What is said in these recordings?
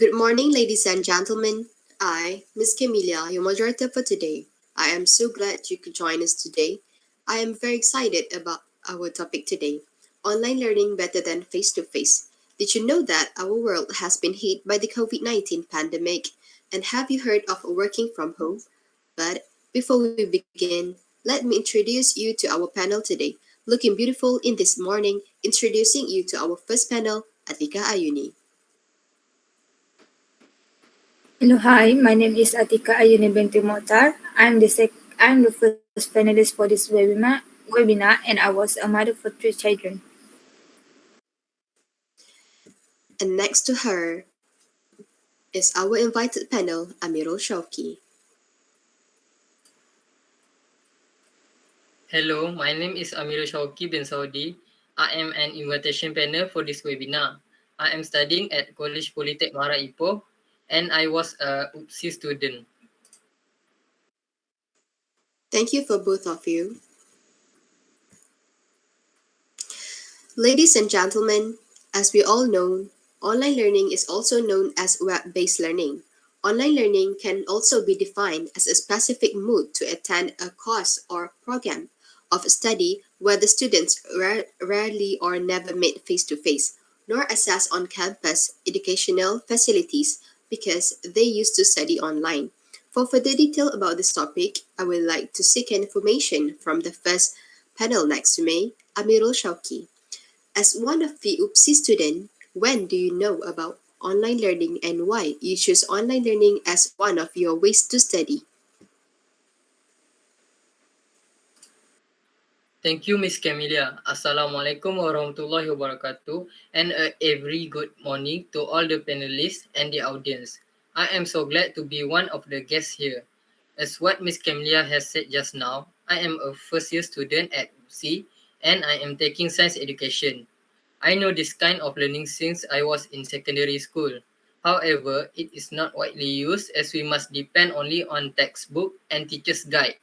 Good morning, ladies and gentlemen. I, Miss Camelia, your moderator for today. I am so glad you could join us today. I am very excited about our topic today, online learning better than face to face. Did you know that our world has been hit by the COVID-19 pandemic? And have you heard of working from home? But before we begin, let me introduce you to our panel today. Looking beautiful in this morning, introducing you to our first panel, Atika Ayuni. Hello, hi. My name is Atika Ayuni binti Motar. I'm the first panelist for this webinar, and I was a mother for three children. And next to her is our invited panel, Amirul Shauki. Hello, my name is Amirul Shauki bin Saudi. I am an invitation panel for this webinar. I am studying at College Polytech Mara Ipoh and I was a UPSI student. Thank you for both of you. Ladies and gentlemen, as we all know, online learning is also known as web-based learning. Online learning can also be defined as a specific mode to attend a course or program of study where the students rarely or never meet face-to-face, nor access on-campus educational facilities because they used to study online. For further detail about this topic, I would like to seek information from the first panel next to me, Amirul Shauki. As one of the UPSI students, when do you know about online learning and why you choose online learning as one of your ways to study? Thank you, Miss Camelia. Assalamualaikum warahmatullahi wabarakatuh and a very good morning to all the panelists and the audience. I am so glad to be one of the guests here. As what Miss Camelia has said just now, I am a first year student at UPSI and I am taking science education. I know this kind of learning since I was in secondary school. However, it is not widely used as we must depend only on textbook and teacher's guide.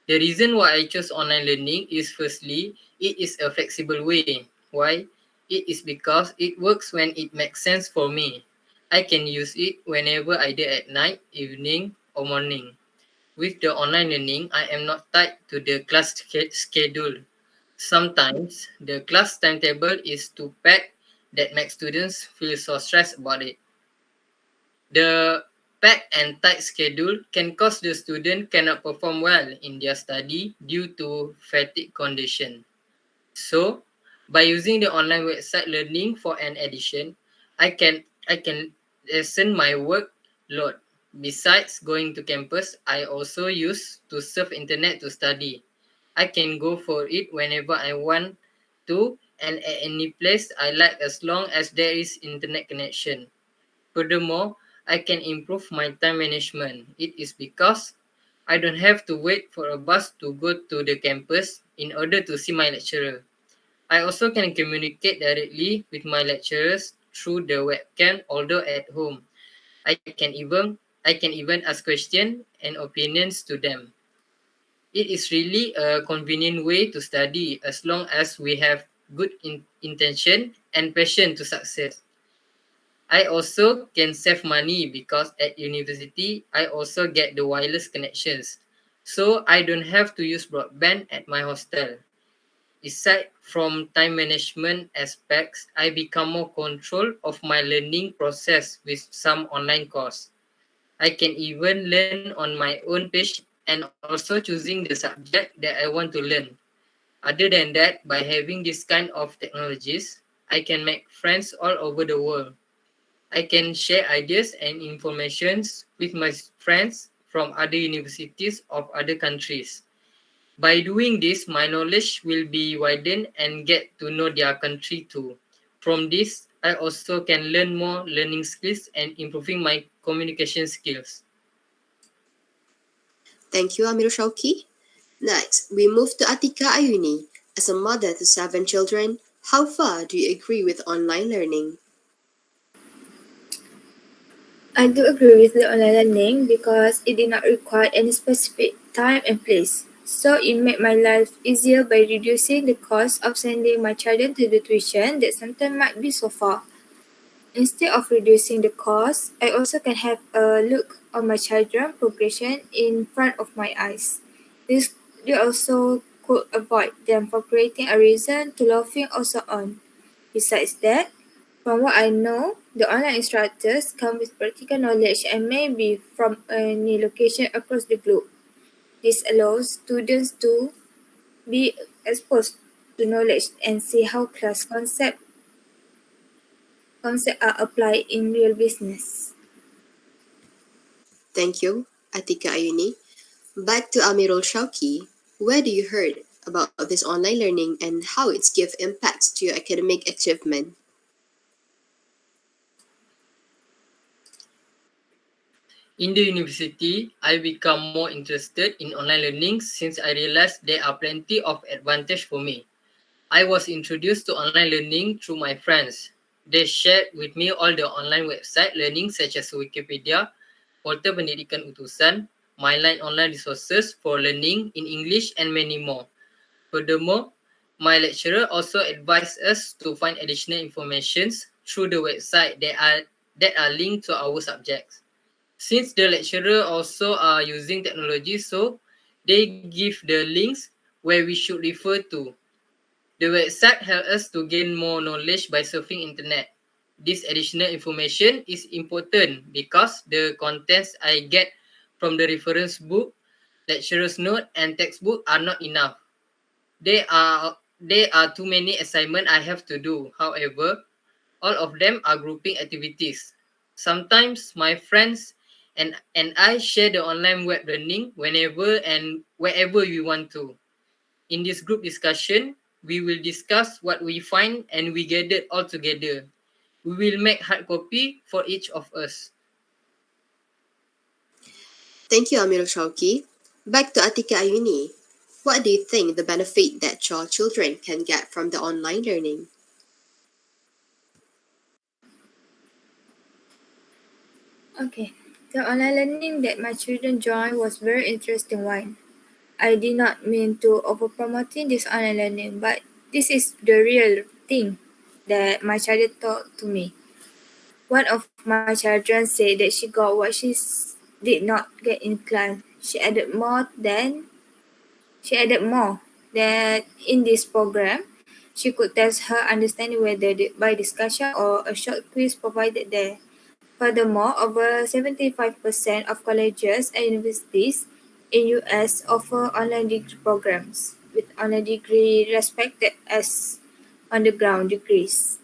The reason why I chose online learning is firstly, it is a flexible way. Why? It is because it works when it makes sense for me. I can use it whenever either at night, evening, or morning. With the online learning, I am not tied to the class schedule. Sometimes the class timetable is too packed that makes students feel so stressed about it. The packed and tight schedule can cause the student cannot perform well in their study due to fatigue condition. So, by using the online website learning for an addition, I can lessen my workload. Besides going to campus, I also use to surf internet to study. I can go for it whenever I want to and at any place I like as long as there is internet connection. Furthermore, I can improve my time management. It is because I don't have to wait for a bus to go to the campus in order to see my lecturer. I also can communicate directly with my lecturers through the webcam, although at home. I can even ask questions and opinions to them. It is really a convenient way to study as long as we have good intention and passion to success. I also can save money because at university, I also get the wireless connections. So I don't have to use broadband at my hostel. Aside from time management aspects, I become more control of my learning process with some online course. I can even learn on my own pace and also choosing the subject that I want to learn. Other than that, by having this kind of technologies, I can make friends all over the world. I can share ideas and informations with my friends from other universities of other countries. By doing this, my knowledge will be widened and get to know their country too. From this, I also can learn more learning skills and improving my communication skills. Thank you, Amirul Shauki. Next, we move to Atika Ayuni. As a mother to 7 children, how far do you agree with online learning? I do agree with the online learning because it did not require any specific time and place. So it made my life easier by reducing the cost of sending my children to the tuition that sometimes might be so far. Instead of reducing the cost, I also can have a look on my children's progression in front of my eyes. This also could avoid them from creating a reason to laughing also on. Besides that, from what I know, the online instructors come with practical knowledge and may be from any location across the globe. This allows students to be exposed to knowledge and see how class concepts are applied in real business. Thank you, Atika Ayuni. Back to Amirul Shauki. Where do you heard about this online learning and how it's give impacts to your academic achievement? In the university, I become more interested in online learning since I realized there are plenty of advantage for me. I was introduced to online learning through my friends. They shared with me all the online website learning such as Wikipedia, Portal Pendidikan Utusan, MyLine online resources for learning in English and many more. Furthermore, my lecturer also advised us to find additional informations through the website that are linked to our subjects. Since the lecturer also are using technology, so they give the links where we should refer to. The website helps us to gain more knowledge by surfing internet. This additional information is important because the contents I get from the reference book, lecturer's note, and textbook are not enough. There are too many assignments I have to do. However, all of them are grouping activities. Sometimes my friends and I share the online web learning whenever and wherever we want to. In this group discussion, we will discuss what we find and we gather all together. We will make hard copy for each of us. Thank you, Amirul Shauki. Back to Atika Ayuni. What do you think the benefit that your children can get from the online learning? Okay, the online learning that my children joined was very interesting one. I did not mean to over promoting this online learning, but this is the real thing that my child taught to me. One of my children said that she got what did not get in class. She added more that in this program she could test her understanding whether by discussion or a short quiz provided there. Furthermore, over 75% of colleges and universities in US offer online degree programs, with online degree respected as on-the-ground degrees.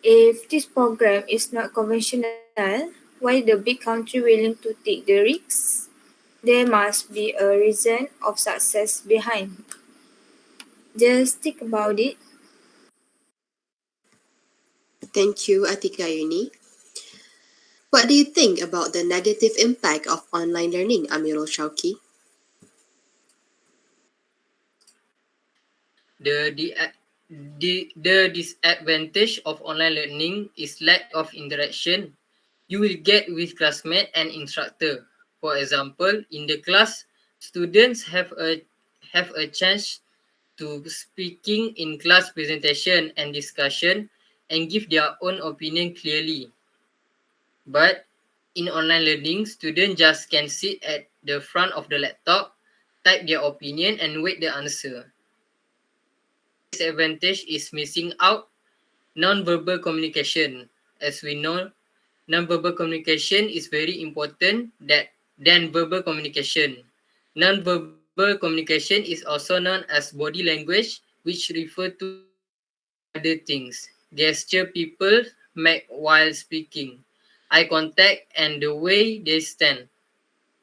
If this program is not conventional, why the big country willing to take the risks? There must be a reason of success behind. Just think about it. Thank you, Atika Ayuni. What do you think about the negative impact of online learning, Amirul Shauki? The disadvantage of online learning is lack of interaction you will get with classmate and instructor. For example, in the class, students have a chance to speaking in class presentation and discussion and give their own opinion clearly. But in online learning, students just can sit at the front of the laptop, type their opinion and wait the answer. Another disadvantage is missing out non-verbal communication. As we know, non-verbal communication is very important than verbal communication. Non-verbal communication is also known as body language, which refer to other things. Gesture people make while speaking, eye contact, and the way they stand.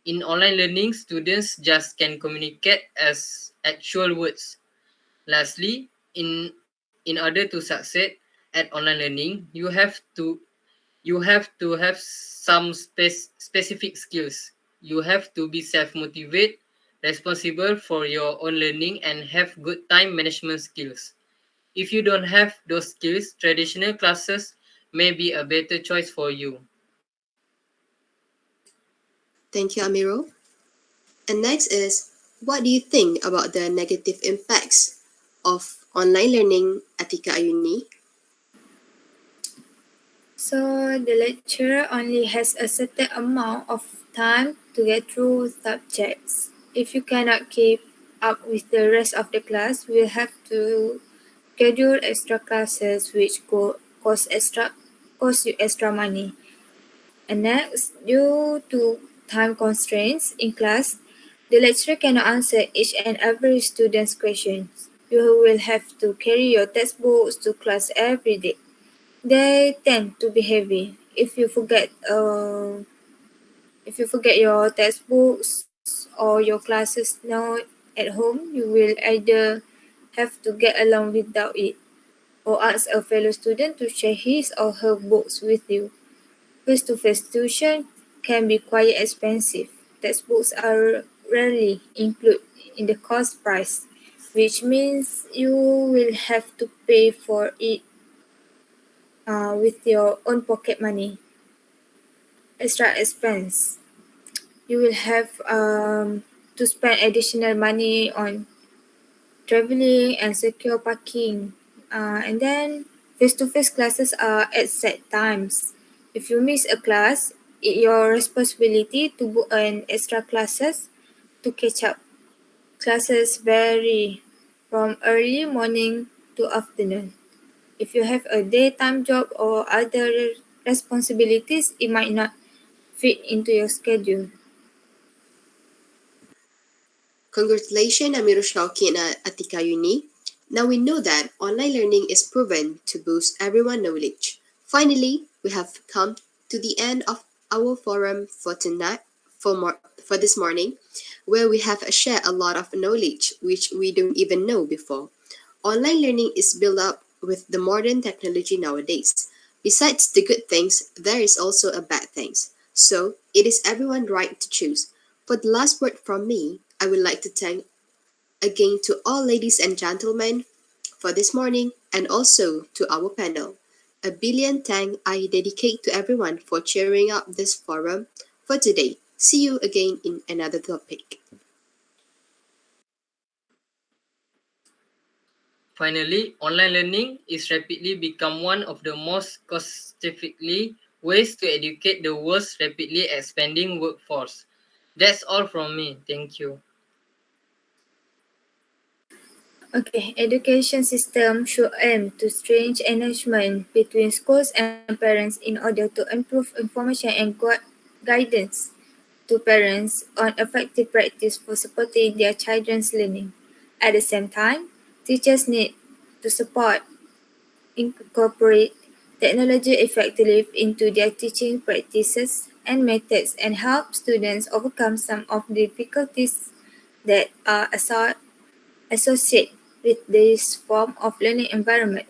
In online learning, students just can communicate as actual words. Lastly, in order to succeed at online learning, you have to have some specific skills. You have to be self-motivated, responsible for your own learning, and have good time management skills. If you don't have those skills, traditional classes may be a better choice for you. Thank you, Amirul. And next is, what do you think about the negative impacts of online learning, Atika Ayuni? So the lecturer only has a certain amount of time to get through subjects. If you cannot keep up with the rest of the class, we'll have to schedule extra classes which cost you extra money. And next, due to time constraints in class, the lecturer cannot answer each and every student's questions. You will have to carry your textbooks to class every day. They tend to be heavy. If you forget your textbooks or your classes note at home, you will either have to get along without it or ask a fellow student to share his or her books with you. Face-to-face tuition can be quite expensive. Textbooks are rarely included in the cost price, which means you will have to pay for it with your own pocket money. Extra expense. You will have to spend additional money on traveling and secure parking. And then face-to-face classes are at set times. If you miss a class, it's your responsibility to book an extra classes to catch up. Classes vary from early morning to afternoon. If you have a daytime job or other responsibilities, it might not fit into your schedule. Congratulations, Amiru Shauki and Atika Uni. Now we know that online learning is proven to boost everyone's knowledge. Finally, we have come to the end of our forum for tonight, for this morning, where we have shared a lot of knowledge which we don't even know before. Online learning is built up with the modern technology nowadays. Besides the good things, there is also a bad things. So it is everyone's right to choose. For the last word from me, I would like to thank again to all ladies and gentlemen for this morning and also to our panel. A billion thanks I dedicate to everyone for cheering up this forum for today. See you again in another topic. Finally, online learning is rapidly become one of the most cost-effective ways to educate the world's rapidly expanding workforce. That's all from me. Thank you. Okay, education system should aim to strengthen engagement between schools and parents in order to improve information and guidance to parents on effective practice for supporting their children's learning. At the same time, teachers need to incorporate technology effectively into their teaching practices and methods and help students overcome some of the difficulties that are associated with this form of learning environment.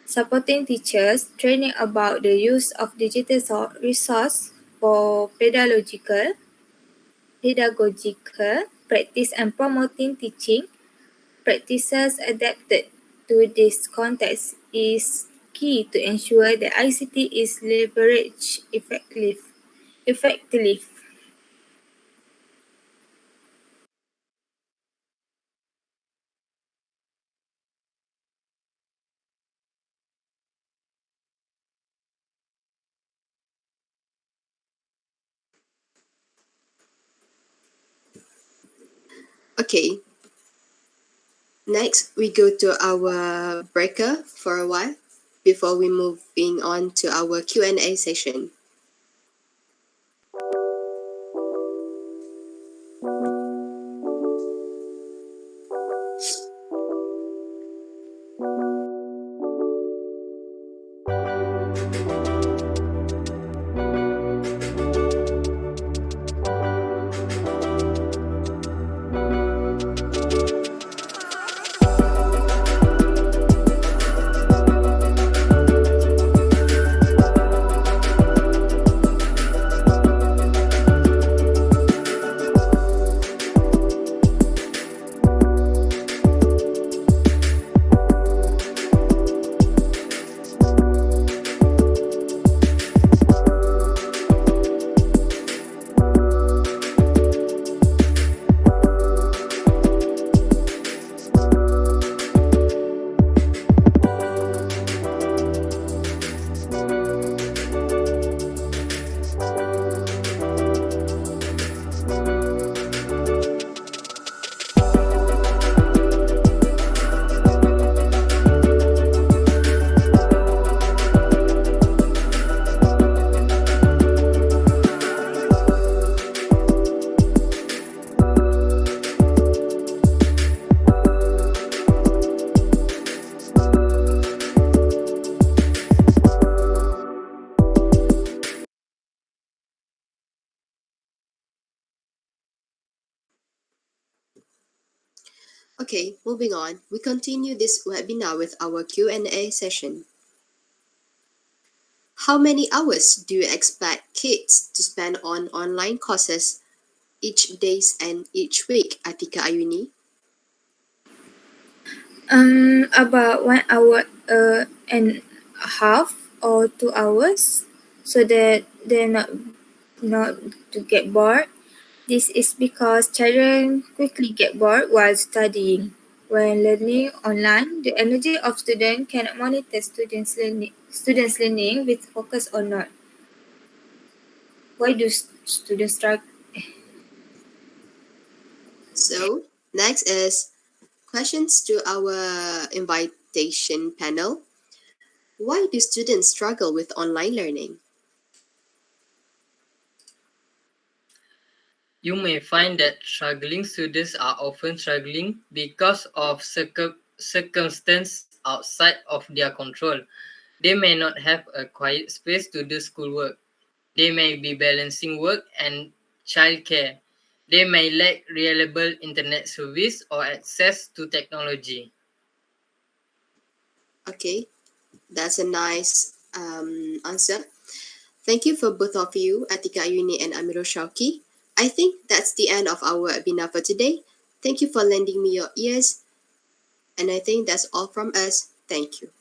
Supporting teachers, training about the use of digital resource for pedagogical practice and promoting teaching practices adapted to this context is key to ensure that ICT is leveraged effectively. Okay, next we go to our breaker for a while before we moving on to our Q&A session. Okay, moving on. We continue this webinar with our Q&A session. How many hours do you expect kids to spend on online courses each days and each week, Atika Ayuni? About 1 hour and a half or 2 hours, so that they're not to get bored. This is because children quickly get bored while studying. When learning online, the energy of students cannot monitor students learning with focus or not. Why do students struggle? So, next is questions to our invitation panel. Why do students struggle with online learning? You may find that struggling students are often struggling because of circumstances outside of their control. They may not have a quiet space to do schoolwork. They may be balancing work and childcare. They may lack reliable internet service or access to technology. Okay, that's a nice answer. Thank you for both of you, Atika Ayuni and Amirul Shauki. I think that's the end of our webinar for today. Thank you for lending me your ears, and I think that's all from us. Thank you.